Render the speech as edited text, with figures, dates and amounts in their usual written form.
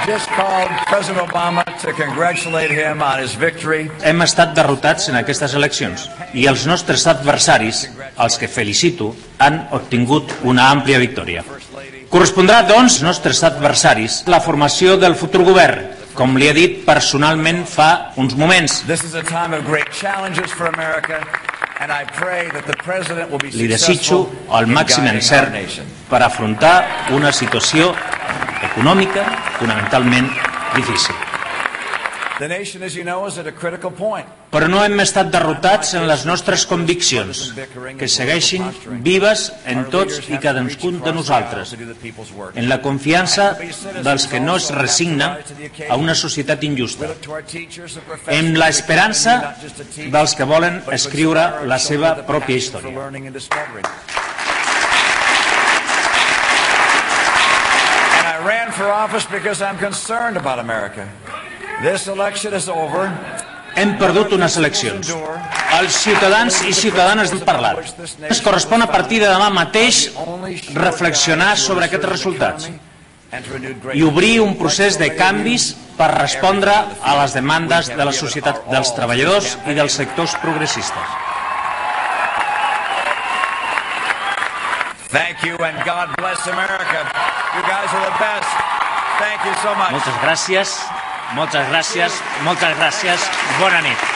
just called President Obama to congratulate him on his victory. Hem estat derrotats en aquestes eleccions i els nostres adversaris, els que felicito, han obtingut una àmplia victòria. Correspondrà, doncs, als nostres adversaris la formació del futur govern, com li he dit personalment fa uns moments. Li desitjo el màxim encert per afrontar una situació econòmica fonamentalment difícil. Però no hem estat derrotats en les nostres conviccions, que segueixin vives en tots i cadascun de nosaltres, en la confiança dels que no es resignen a una societat injusta, en l'esperança dels que volen escriure la seva pròpia història. I ran for office because I'm concerned about America. This election is over. Hem perdut unes eleccions. Els ciutadans i ciutadanes han parlat. Es correspon a partir de demà mateix reflexionar sobre aquests resultats i obrir un procés de canvis per respondre a les demandes de la societat, dels treballadors i dels sectors progressistes. Thank you and God bless America. You guys are the best. Thank you so much. Moltes gràcies, bona nit.